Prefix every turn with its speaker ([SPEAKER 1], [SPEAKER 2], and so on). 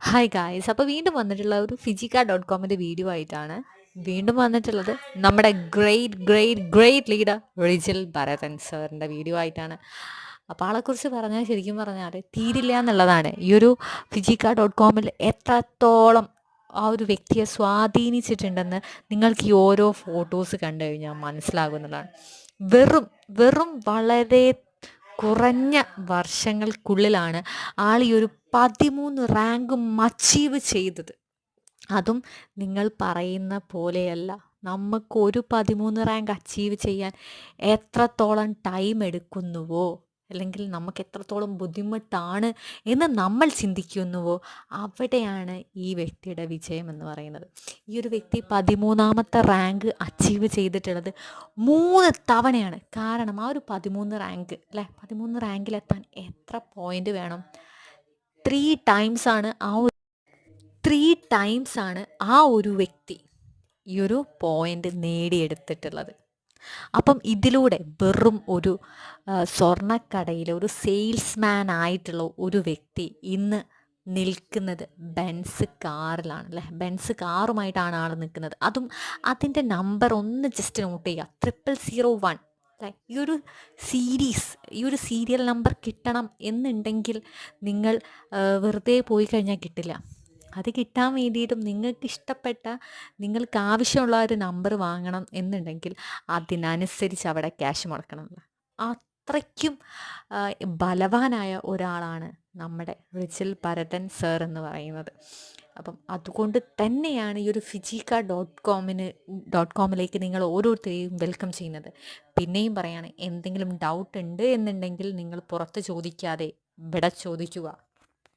[SPEAKER 1] Hi guys, അപ്പോൾ വീണ്ടും വന്നിട്ടുള്ള ഒരു ഫിജിക്ക.കോമിൻ്റെ വീഡിയോ ആയിട്ടാണ് വീണ്ടും വന്നിട്ടുള്ളത്. നമ്മുടെ great great great leader Rijil Bharathan സാറിൻ്റെ വീഡിയോ ആയിട്ടാണ്. അപ്പോൾ ആളെക്കുറിച്ച് പറഞ്ഞാൽ ശരിക്കും പറഞ്ഞാൽ തീരില്ല എന്നുള്ളതാണ്. ഈ ഒരു ഫിജിക്ക.കോമിൽ എത്രത്തോളം ആ ഒരു വ്യക്തിയെ സ്വാധീനിച്ചിട്ടുണ്ടെന്ന് നിങ്ങൾക്ക് ഈ ഓരോ ഫോട്ടോസ് കണ്ടു കഴിഞ്ഞാൽ മനസ്സിലാകുന്നതാണ്. വെറും വെറും വളരെ കുറഞ്ഞ വർഷങ്ങൾക്കുള്ളിലാണ് ആൾ ഈ ഒരു 13 റാങ്കും അച്ചീവ് ചെയ്തത്. അതും നിങ്ങൾ പറയുന്ന പോലെയല്ല. നമുക്കൊരു 13 റാങ്ക് അച്ചീവ് ചെയ്യാൻ എത്രത്തോളം ടൈം എടുക്കുന്നുവോ, അല്ലെങ്കിൽ നമുക്ക് എത്രത്തോളം ബുദ്ധിമുട്ടാണ് എന്ന് നമ്മൾ ചിന്തിക്കുന്നുവോ, അവിടെയാണ് ഈ വ്യക്തിയുടെ വിജയം എന്ന് പറയുന്നത്. ഈ ഒരു വ്യക്തി 13ാമത്തെ റാങ്ക് അച്ചീവ് ചെയ്തിട്ടുള്ളത് 3 തവണയാണ്. കാരണം ആ ഒരു 13 റാങ്ക് അല്ലേ, 13 റാങ്കിലെത്താൻ എത്ര പോയിന്റ് വേണം? 3 ടൈംസാണ് ആ ഒരു വ്യക്തി ഈ ഒരു പോയിന്റ് നേടിയെടുത്തിട്ടുള്ളത്. അപ്പം ഇതിലൂടെ വെറും ഒരു സ്വർണ്ണക്കടയിലെ ഒരു സെയിൽസ്മാൻ ആയിട്ടുള്ള ഒരു വ്യക്തി ഇന്ന് നിൽക്കുന്നത് ബെൻസ് കാറിലാണ് അല്ലേ. ബെൻസ് കാറുമായിട്ടാണ് ആൾ നിൽക്കുന്നത്. അതും അതിൻ്റെ നമ്പർ ഒന്ന് ജസ്റ്റ് നോട്ട് ചെയ്യുക, 0001 അല്ലേ. ഈ ഒരു സീരിയൽ നമ്പർ കിട്ടണം എന്നുണ്ടെങ്കിൽ നിങ്ങൾ വെറുതെ പോയി കഴിഞ്ഞാൽ കിട്ടില്ല. അത് കിട്ടാൻ വേണ്ടിയിട്ടും നിങ്ങൾക്ക് ഇഷ്ടപ്പെട്ട, നിങ്ങൾക്ക് ആവശ്യമുള്ള ഒരു നമ്പർ വാങ്ങണം എന്നുണ്ടെങ്കിൽ അതിനനുസരിച്ച് അവിടെ ക്യാഷ് മുടക്കണം. അത്രയ്ക്കും ബലവാനായ ഒരാളാണ് നമ്മുടെ റിജിൽ ഭരതൻ സർ എന്ന് പറയുന്നത്. അപ്പം അതുകൊണ്ട് തന്നെയാണ് ഈ ഒരു ഫിജിക്ക.കോമിലേക്ക് നിങ്ങൾ ഓരോരുത്തരെയും വെൽക്കം ചെയ്യുന്നത്. പിന്നെയും പറയാണ്, എന്തെങ്കിലും ഡൗട്ട് ഉണ്ട് എന്നുണ്ടെങ്കിൽ നിങ്ങൾ പുറത്ത് ചോദിക്കാതെ ഇവിടെ ചോദിക്കുക.